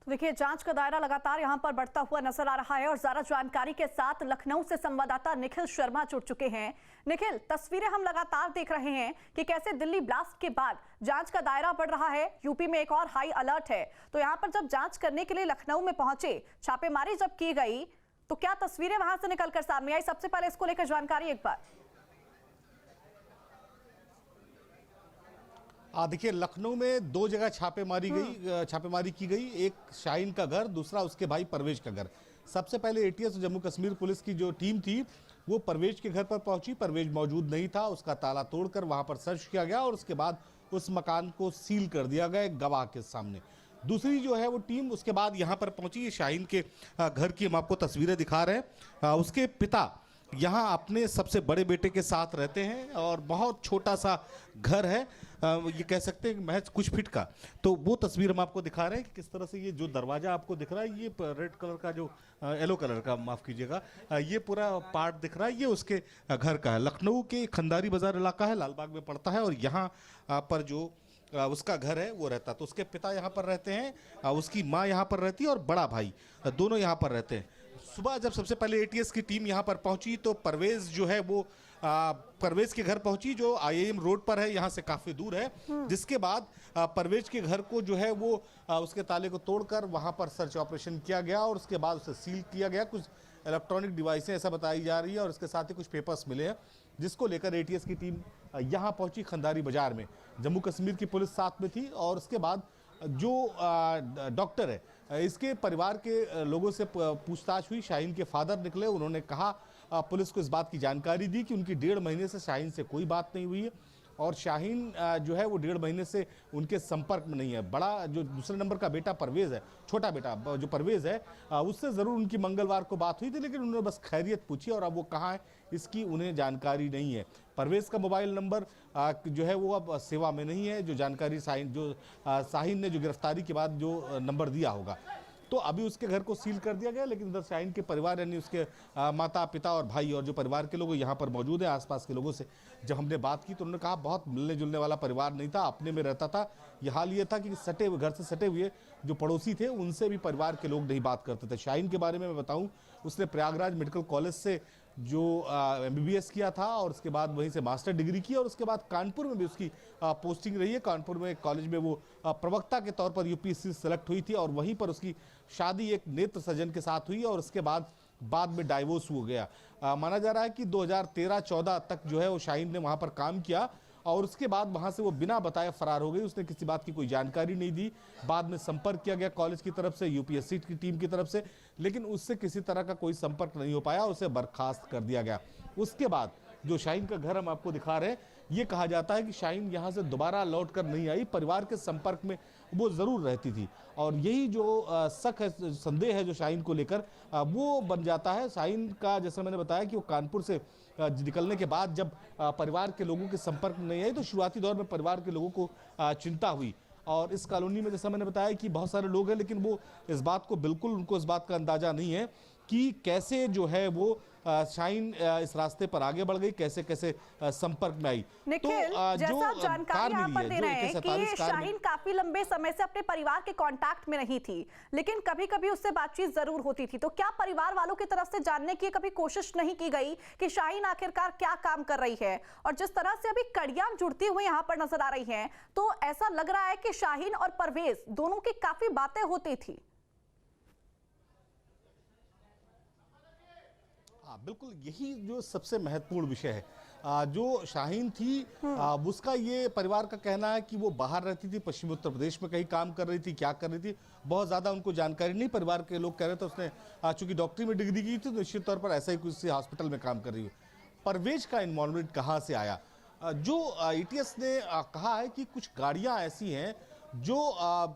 देखिए, जांच का दायरा लगातार यहां पर बढ़ता हुआ नजर आ रहा है और ज्यादा जानकारी के साथ लखनऊ से संवाददाता निखिल शर्मा जुड़ चुके हैं। निखिल, तस्वीरें हम लगातार देख रहे हैं कि कैसे दिल्ली ब्लास्ट के बाद जांच का दायरा बढ़ रहा है। यूपी में एक और हाई अलर्ट है, तो यहां पर जब जांच करने के लिए लखनऊ में पहुंचे, छापेमारी जब की गई, तो क्या तस्वीरें वहां से निकलकर सामने आई? सबसे पहले इसको लेकर जानकारी एक बार। देखिए, लखनऊ में दो जगह छापेमारी की गई। एक शाहीन का घर, दूसरा उसके भाई परवेज का घर। सबसे पहले एटीएस और जम्मू कश्मीर पुलिस की जो टीम थी वो परवेज के घर पर पहुंची। परवेज मौजूद नहीं था, उसका ताला तोड़कर वहां पर सर्च किया गया और उसके बाद उस मकान को सील कर दिया गया गवाह के सामने। दूसरी जो है वो टीम उसके बाद यहाँ पर पहुंची। शाहीन के घर की हम आपको तस्वीरें दिखा रहे हैं। उसके पिता यहाँ अपने सबसे बड़े बेटे के साथ रहते हैं और बहुत छोटा सा घर है, ये कह सकते हैं महज कुछ फीट का। तो वो तस्वीर हम आपको दिखा रहे हैं कि किस तरह से ये जो दरवाजा आपको दिख रहा है, ये रेड कलर का जो येलो कलर का, माफ़ कीजिएगा, ये पूरा पार्ट दिख रहा है, ये उसके घर का है। लखनऊ के खंडारी बाजार इलाका है, लालबाग में पड़ता है और यहाँ पर जो उसका घर है वो रहता। तो उसके पिता यहाँ पर रहते हैं, उसकी माँ यहाँ पर रहती है और बड़ा भाई, दोनों यहाँ पर रहते हैं। सुबह जब सबसे पहले एटीएस की टीम यहाँ पर पहुंची तो परवेज जो है वो परवेज के घर पहुंची, जो आईआईएम रोड पर है, यहाँ से काफ़ी दूर है। जिसके बाद परवेज के घर को जो है वो उसके ताले को तोड़कर वहाँ पर सर्च ऑपरेशन किया गया और उसके बाद उसे सील किया गया। कुछ इलेक्ट्रॉनिक डिवाइसें ऐसा बताई जा रही है और इसके साथ ही कुछ पेपर्स मिले हैं, जिसको लेकर एटीएस की टीम यहाँ पहुंची खंडारी बाजार में। जम्मू कश्मीर की पुलिस साथ में थी और उसके बाद जो डॉक्टर है, इसके परिवार के लोगों से पूछताछ हुई। शाहीन के फादर निकले, उन्होंने कहा, पुलिस को इस बात की जानकारी दी कि उनकी 1.5 महीने से शाहीन से कोई बात नहीं हुई है और शाहीन जो है वो 1.5 महीने से उनके संपर्क में नहीं है। बड़ा जो दूसरे नंबर का बेटा परवेज है, छोटा बेटा जो परवेज है, उससे ज़रूर उनकी मंगलवार को बात हुई थी, लेकिन उन्होंने बस खैरियत पूछी और अब वो कहाँ है इसकी उन्हें जानकारी नहीं है। परवेज का मोबाइल नंबर जो है वो अब सेवा में नहीं है, जो जानकारी शाहीन ने जो गिरफ्तारी के बाद जो नंबर दिया होगा। तो अभी उसके घर को सील कर दिया गया, लेकिन उधर शाहीन के परिवार यानी उसके माता पिता और भाई और जो परिवार के लोग यहाँ पर मौजूद हैं, आसपास के लोगों से जब हमने बात की तो उन्होंने कहा बहुत मिलने जुलने वाला परिवार नहीं था, अपने में रहता था। यह हाल ये था कि घर से सटे हुए जो पड़ोसी थे उनसे भी परिवार के लोग नहीं बात करते थे। शाहीन के बारे में मैं बताऊं, उसने प्रयागराज मेडिकल कॉलेज से जो MBBS किया था और उसके बाद वहीं से मास्टर डिग्री की और उसके बाद कानपुर में भी उसकी पोस्टिंग रही है। कानपुर में कॉलेज में वो प्रवक्ता के तौर पर UPSC सेलेक्ट हुई थी और वहीं पर उसकी शादी एक नेत्र सज्जन के साथ हुई और उसके बाद में डाइवोर्स हो गया। माना जा रहा है कि 2013-14 तक जो है वो शाहीन ने वहाँ पर काम किया और उसके बाद वहाँ से वो बिना बताए फरार हो गई। उसने किसी बात की कोई जानकारी नहीं दी। बाद में संपर्क किया गया कॉलेज की तरफ से, UPSC की टीम की तरफ से, लेकिन उससे किसी तरह का कोई संपर्क नहीं हो पाया, उसे बर्खास्त कर दिया गया। उसके बाद जो शाहीन का घर हम आपको दिखा रहे हैं, ये कहा जाता है कि शाहीन यहाँ से दोबारा लौट कर नहीं आई, परिवार के संपर्क में वो ज़रूर रहती थी और यही जो शक है, संदेह है जो शाहीन को लेकर, वो बन जाता है। शाहीन का, जैसे मैंने बताया कि वो कानपुर से निकलने के बाद जब परिवार के लोगों के संपर्क में नहीं आई तो शुरुआती दौर में परिवार के लोगों को चिंता हुई और इस कॉलोनी में, जैसा मैंने बताया, कि बहुत सारे लोग हैं, लेकिन वो इस बात को बिल्कुल, उनको इस बात का अंदाजा नहीं है कि कैसे जो है वो शाहीन इस रास्ते पर आगे बढ़ गई, कैसे कैसे संपर्क में आई। निखिल, जैसा जानकारी यहाँ पर दे रहे हैं कि शाहीन काफी लंबे समय से अपने परिवार के कांटेक्ट में नहीं थी, लेकिन कभी कभी उससे बातचीत जरूर होती थी। तो क्या परिवार वालों की तरफ से जानने की कभी कोशिश नहीं की गई कि शाहीन आखिरकार क्या काम कर रही है? और जिस तरह से अभी कड़ियां जुड़ती हुई यहाँ पर नजर आ रही हैं, तो ऐसा लग रहा है कि शाहीन और परवेज दोनों की काफी बातें होती थी। बिल्कुल, यही जो सबसे महत्वपूर्ण विषय है। जो शाहीन थी, उसका ये परिवार का कहना है कि वो बाहर रहती थी, पश्चिमी उत्तर प्रदेश में कहीं काम कर रही थी, क्या कर रही थी बहुत ज़्यादा उनको जानकारी नहीं। परिवार के लोग कह रहे थे उसने चूंकि डॉक्टरी में डिग्री की थी तो निश्चित तौर पर ऐसा ही किसी हॉस्पिटल में काम कर रही है। परवेज का इन्वॉल्वमेंट कहाँ से आया? जो एटीएस ने कहा है कि कुछ गाड़ियाँ ऐसी हैं जो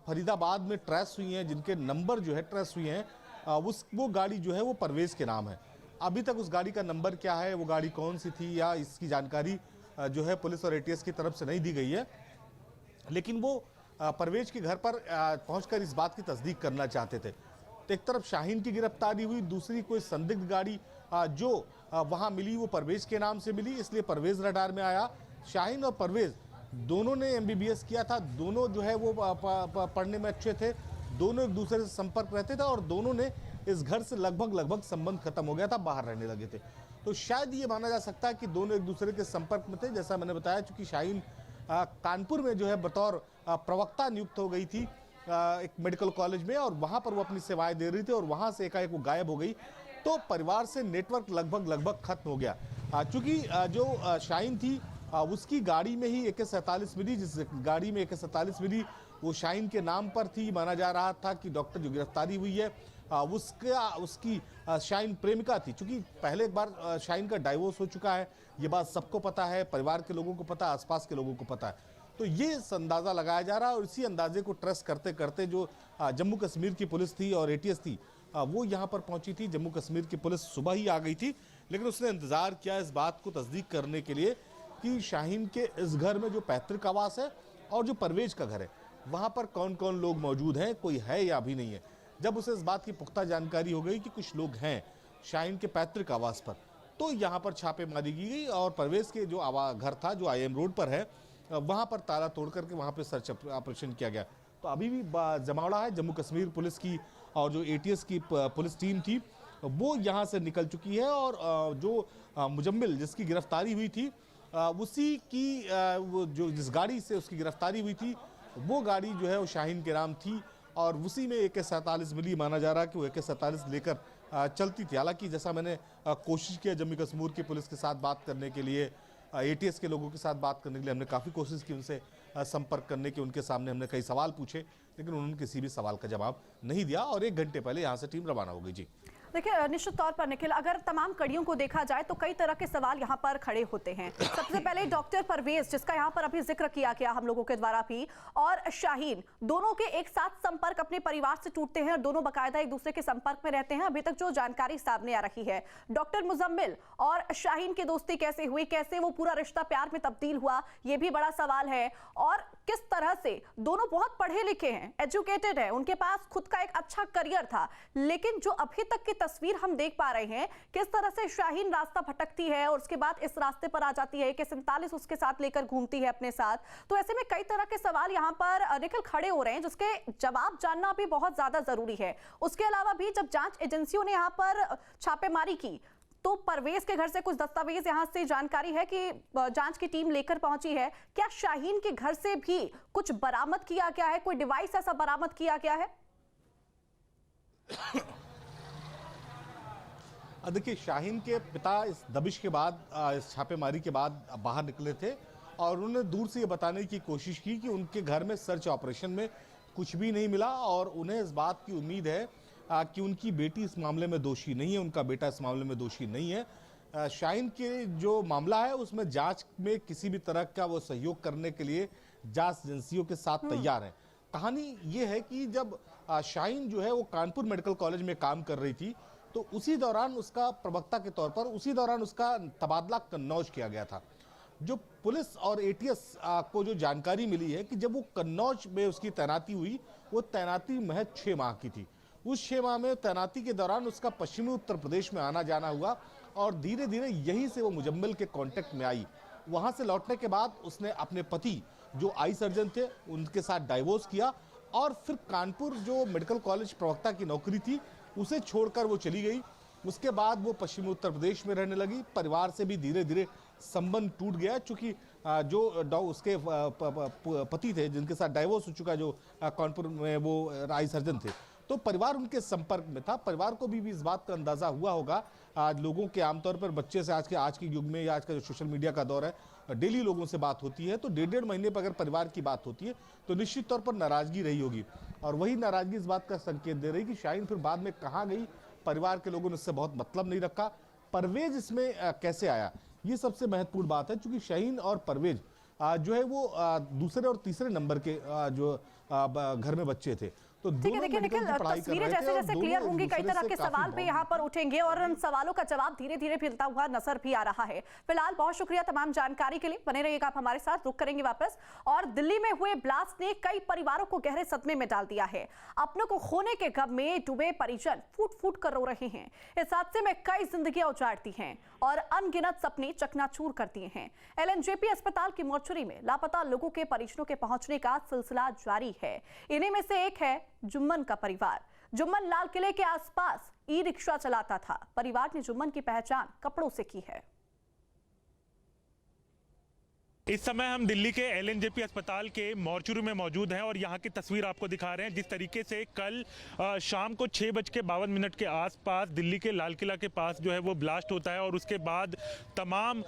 फरीदाबाद में ट्रेस हुई हैं, जिनके नंबर जो है ट्रेस हुए हैं, वो गाड़ी जो है वो परवेज के नाम है। अभी तक उस गाड़ी का नंबर क्या है, वो गाड़ी कौन सी थी, या इसकी जानकारी जो है पुलिस और एटीएस की तरफ से नहीं दी गई है। लेकिन वो परवेज के घर पर पहुंचकर इस बात की तस्दीक करना चाहते थे। तो एक तरफ शाहीन की गिरफ्तारी हुई, दूसरी कोई संदिग्ध गाड़ी जो वहां मिली वो परवेज के नाम से मिली, इसलिए परवेज रडार में आया। शाहीन और परवेज दोनों ने MBBS किया था, दोनों जो है वो पढ़ने में अच्छे थे, दोनों एक दूसरे से संपर्क रहते थे और दोनों ने इस घर से लगभग संबंध खत्म हो गया था, बाहर रहने लगे थे। तो शायद ये माना जा सकता है कि दोनों एक दूसरे के संपर्क में थे। जैसा मैंने बताया, चूंकि शाहीन कानपुर में जो है बतौर प्रवक्ता नियुक्त हो गई थी एक मेडिकल कॉलेज में, और वहां पर वो अपनी सेवाएं दे रही थी, और वहां से एकाएक वो गायब हो गई। तो परिवार से नेटवर्क लगभग खत्म हो गया। चूंकि जो शाहीन थी उसकी गाड़ी में ही AK-47 मिली, जिस गाड़ी में AK-47 मिली वो शाहीन के नाम पर थी। माना जा रहा था कि डॉक्टर जो गिरफ्तारी हुई है उसकी शाहीन प्रेमिका थी। चूंकि पहले एक बार शाहीन का डाइवोर्स हो चुका है, ये बात सबको पता है, परिवार के लोगों को पता है, आसपास के लोगों को पता है। तो ये अंदाज़ा लगाया जा रहा है, और इसी अंदाजे को ट्रस्ट करते करते जो जम्मू कश्मीर की पुलिस थी और ATS थी वो यहाँ पर पहुंची थी। जम्मू कश्मीर की पुलिस सुबह ही आ गई थी, लेकिन उसने इंतज़ार किया इस बात को तस्दीक करने के लिए कि शाहीन के इस घर में जो पैतृक आवास है और जो परवेज का घर है वहाँ पर कौन कौन लोग मौजूद हैं, कोई है या अभी नहीं है। जब उसे इस बात की पुख्ता जानकारी हो गई कि कुछ लोग हैं शाहीन के पैतृक आवास पर, तो यहाँ पर छापेमारी की गई और परवेज के जो घर था जो IIM रोड पर है वहाँ पर ताला तोड़ करके वहाँ पर सर्च ऑपरेशन किया गया। तो अभी भी जमावड़ा है। जम्मू कश्मीर पुलिस की और जो ATS की पुलिस टीम थी वो यहाँ से निकल चुकी है, और जो मुजम्मिल जिसकी गिरफ्तारी हुई थी उसी की वो जो जिस गाड़ी से उसकी गिरफ्तारी हुई थी वो गाड़ी जो है वो शाहीन के नाम थी, और उसी में AK-47 मिली। माना जा रहा है कि वो AK-47 लेकर चलती थी। हालांकि जैसा मैंने कोशिश किया जम्मू कश्मीर की पुलिस के साथ बात करने के लिए, ATS के लोगों के साथ बात करने के लिए हमने काफ़ी कोशिश की उनसे संपर्क करने की, उनके सामने हमने कई सवाल पूछे, लेकिन उन्होंने किसी भी सवाल का जवाब नहीं दिया, और 1 घंटे पहले यहाँ से टीम रवाना हो गई। जी देखिए, निश्चित तौर पर निखिल, अगर तमाम कड़ियों को देखा जाए तो कई तरह के सवाल यहाँ पर खड़े होते हैं। सबसे पहले डॉक्टर परवेज, जिसका यहाँ पर अभी जिक्र किया गया हम लोगों के द्वारा भी, और शाहीन, दोनों के एक साथ संपर्क अपने परिवार से टूटते हैं और दोनों बाकायदा एक दूसरे के संपर्क में रहते हैं। अभी तक जो जानकारी सामने आ रही है, डॉक्टर मुजम्मिल और शाहीन की दोस्ती कैसे हुई, कैसे वो पूरा रिश्ता प्यार में तब्दील हुआ, ये भी बड़ा सवाल है। और किस तरह से दोनों बहुत पढ़े लिखे हैं, एजुकेटेड है, उनके पास खुद का एक अच्छा करियर था, लेकिन जो अभी तक की तस्वीर हम देख पा रहे हैं, किस तरह से शाहीन रास्ता भटकती है और उसके बाद इस रास्ते पर आ जाती है कि 47 उसके साथ लेकर घूमती है अपने साथ। तो ऐसे में कई तरह के सवाल यहाँ पर निखिल खड़े हो रहे हैं, जिसके जवाब जानना भी बहुत ज्यादा जरूरी है। उसके अलावा भी जब जांच एजेंसियों ने यहाँ पर छापेमारी की तो परवेज के घर से कुछ दस्तावेज यहाँ से जानकारी है कि जांच की टीम लेकर पहुंची है। क्या शाहीन के घर से भी कुछ बरामद किया गया है, कोई डिवाइस ऐसा बरामद किया गया है? देखिए, शाहीन के पिता इस दबिश के बाद, इस छापेमारी के बाद बाहर निकले थे, और उन्होंने दूर से ये बताने की कोशिश की कि उनके घर में सर्च ऑपरेशन में कुछ भी नहीं मिला, और उन्हें इस बात की उम्मीद है कि उनकी बेटी इस मामले में दोषी नहीं है, उनका बेटा इस मामले में दोषी नहीं है। शाहीन के जो मामला है उसमें जांच में किसी भी तरह का वो सहयोग करने के लिए जांच एजेंसियों के साथ तैयार है। कहानी ये है कि जब शाहीन जो है वो कानपुर मेडिकल कॉलेज में काम कर रही थी, तो उसी दौरान उसका प्रवक्ता के तौर पर उसी दौरान उसका तबादला कन्नौज किया गया था। जो पुलिस और ATS को जो जानकारी मिली है कि जब वो कन्नौज में उसकी तैनाती हुई, वो तैनाती महज 6 माह की थी। उस 6 माह में तैनाती के दौरान उसका पश्चिमी उत्तर प्रदेश में आना जाना हुआ, और धीरे धीरे यहीं से वो मुजम्मिल के कांटेक्ट में आई। वहां से लौटने के बाद उसने अपने पति जो आई सर्जन थे उनके साथ डाइवोर्स किया, और फिर कानपुर जो मेडिकल कॉलेज प्रवक्ता की नौकरी थी उसे छोड़कर वो चली गई। उसके बाद वो पश्चिमी उत्तर प्रदेश में रहने लगी। परिवार से भी धीरे धीरे संबंध टूट गया, चूंकि जो उसके पति थे जिनके साथ डाइवोर्स हो चुका, जो कानपुर में वो आई सर्जन थे, तो परिवार उनके संपर्क में था। परिवार को भी इस बात का अंदाजा हुआ होगा। आज लोगों के आमतौर पर बच्चे से आज के युग में या आज का जो सोशल मीडिया का दौर है, डेली लोगों से बात होती है, तो 1.5 महीने पर अगर परिवार की बात होती है तो निश्चित तौर पर नाराजगी रही होगी, और वही नाराजगी इस बात का संकेत दे रही कि शाहीन फिर बाद में कहाँ गई, परिवार के लोगों ने इससे बहुत मतलब नहीं रखा। परवेज इसमें कैसे आया, ये सबसे महत्वपूर्ण बात है, क्योंकि शाहीन और परवेज जो है वो दूसरे और तीसरे नंबर के जो घर में बच्चे थे। तो ठीक है, देखिए निखिल, तस्वीरें जैसे जैसे क्लियर होंगी, कई तरह के सवाल भी यहाँ पर उठेंगे और उन सवालों का जवाब धीरे धीरे मिलता हुआ नजर भी आ रहा है। फिलहाल बहुत शुक्रिया तमाम जानकारी के लिए, बने रहिएगा आप हमारे साथ। रुक करेंगे वापस। और दिल्ली में हुए ब्लास्ट ने कई परिवारों को गहरे सदमे में डाल दिया है। अपनों को खोने के गम में डूबे परिजन फूट फूट कर रो रहे हैं। इस हादसे में कई जिंदगियां उजाड़ दी हैं और अनगिनत सपने चकनाचूर कर दिए हैं। LNJP अस्पताल की मोर्चरी में लापता लोगों के परिजनों के पहुंचने का सिलसिला जारी है। इन्हीं में से एक है जुम्मन का परिवार। जुम्मन लाल किले के आसपास ई रिक्शा चलाता था। परिवार ने जुम्मन की पहचान कपड़ों से की है। इस समय हम दिल्ली के एलएनजेपी अस्पताल के मॉर्चरी में मौजूद हैं और यहाँ की तस्वीर आपको दिखा रहे हैं। जिस तरीके से कल शाम को 6:52 के आसपास दिल्ली के लाल किला के पास जो है वो ब्लास्ट होता है और उसके बाद तमाम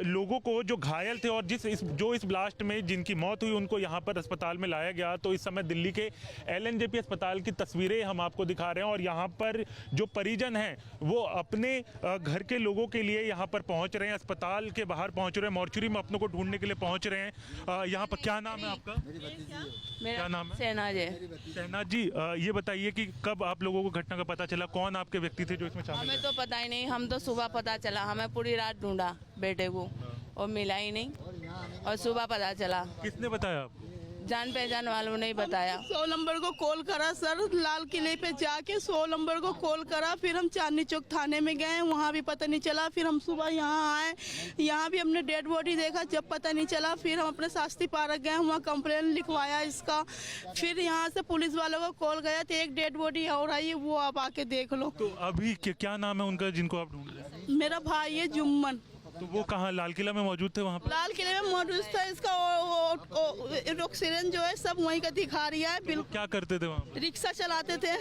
लोगों को जो घायल थे और इस ब्लास्ट में जिनकी मौत हुई उनको यहाँ पर अस्पताल में लाया गया। तो इस समय दिल्ली के एलएनजेपी अस्पताल की तस्वीरें हम आपको दिखा रहे हैं और यहाँ पर जो परिजन हैं वो अपने घर के लोगों के लिए यहाँ पर पहुँच रहे हैं, अस्पताल के बाहर पहुँच रहे हैं, मॉर्चरी में अपनों को ढूंढने के लिए पहुंच रहे हैं। यहाँ पर क्या नाम है आपका? क्या नाम है? शहनाज जी, ये बताइए कि कब आप लोगों को घटना का पता चला? कौन आपके व्यक्ति थे जो इसमें शामिल? हमें तो पता ही नहीं, हम तो सुबह पता चला। हमें पूरी रात ढूंढा बेटे को और मिला ही नहीं और सुबह पता चला। किसने बताया आपको? जान पहचान वालों ने ही बताया। 100 नंबर को कॉल करा सर, लाल किले पे जाके 100 नंबर को कॉल करा। फिर हम चांदनी चौक थाने में गए, वहाँ भी पता नहीं चला। फिर हम सुबह यहाँ आए, यहाँ भी हमने डेड बॉडी देखा, जब पता नहीं चला। फिर हम अपने शास्त्री पार्क गए, वहाँ कंप्लेन लिखवाया इसका। फिर यहाँ से पुलिस वालों को कॉल गया तो एक डेड बॉडी और आई है, वो आप आके देख लो। तो अभी क्या नाम है उनका जिनको आप ढूंढ रहे हैं? मेरा भाई है जुम्मन। तो वो कहाँ लाल किला में मौजूद थे? वहाँ पर लाल किले में मौजूद था। इसका ऑक्सीजन जो है सब वहीं का दिखा रही है। बिल्कुल। क्या करते थे वहाँ पर? रिक्शा चलाते थे।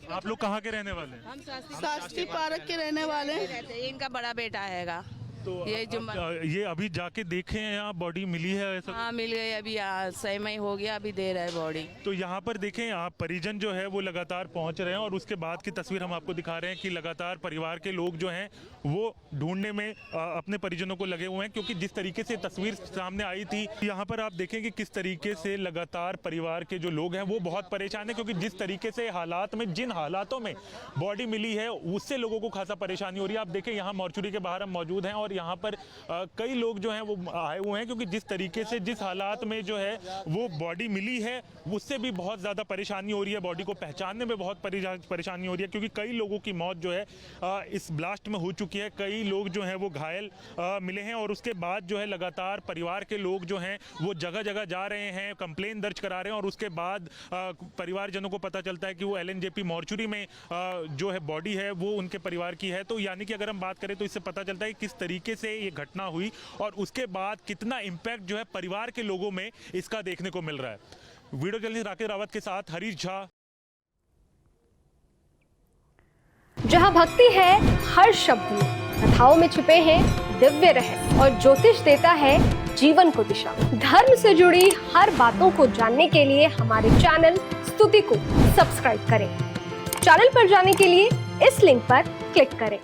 आप लोग कहाँ के रहने वाले हैं? हम शास्त्री पार्क के रहने वाले हैं। इनका बड़ा बेटा हैगा। तो ये जुम्मन। ये अभी जाके देखे हैं यहाँ बॉडी मिली है ऐसा? हाँ मिल गई, अभी 6 महीने हो गया, अभी दे रहा है बॉडी। तो यहाँ पर देखें आप, परिजन जो है वो लगातार पहुँच रहे हैं और उसके बाद की तस्वीर हम आपको दिखा रहे हैं कि लगातार परिवार के लोग जो हैं वो ढूंढने में अपने परिजनों को लगे हुए हैं। क्योंकि जिस तरीके से तस्वीर सामने आई थी, यहाँ पर आप देखें कि किस तरीके से लगातार परिवार के जो लोग हैं वो बहुत परेशान हैं। क्योंकि जिस तरीके से हालात में, जिन हालातों में बॉडी मिली है उससे लोगों को खासा परेशानी हो रही है। आप देखें यहाँ मॉर्चरी के बाहर हम मौजूद हैं और यहाँ पर कई लोग जो हैं वो आए हुए हैं। क्योंकि जिस तरीके से, जिस हालात में जो है वो बॉडी मिली है उससे भी बहुत ज़्यादा परेशानी हो रही है। बॉडी को पहचानने में बहुत परेशानी हो रही है क्योंकि कई लोगों की मौत जो है इस ब्लास्ट में हो चुकी है। कई लोग जो हैं वो घायल मिले हैं और उसके बाद जो है लगातार परिवार के लोग जो हैं वो जगह जगह जा रहे हैं, कंप्लेन दर्ज करा रहे हैं और उसके बाद परिवारजनों को पता चलता है कि वो एलएनजेपी मॉर्चरी में जो है बॉडी है वो उनके परिवार की है। तो यानी कि अगर हम बात करें तो इससे पता चलता है कि किस तरीके से ये घटना हुई और उसके बाद कितना इम्पैक्ट जो है परिवार के लोगों में इसका देखने को मिल रहा है। वीडियो जर्नलिस्ट राकेश रावत के साथ हरीश झा। जहां भक्ति है हर शब्द में, कथाओं में छुपे हैं दिव्य रहस्य और ज्योतिष देता है जीवन को दिशा। धर्म से जुड़ी हर बातों को जानने के लिए हमारे चैनल स्तुति को सब्सक्राइब करें। चैनल पर जाने के लिए इस लिंक पर क्लिक करें।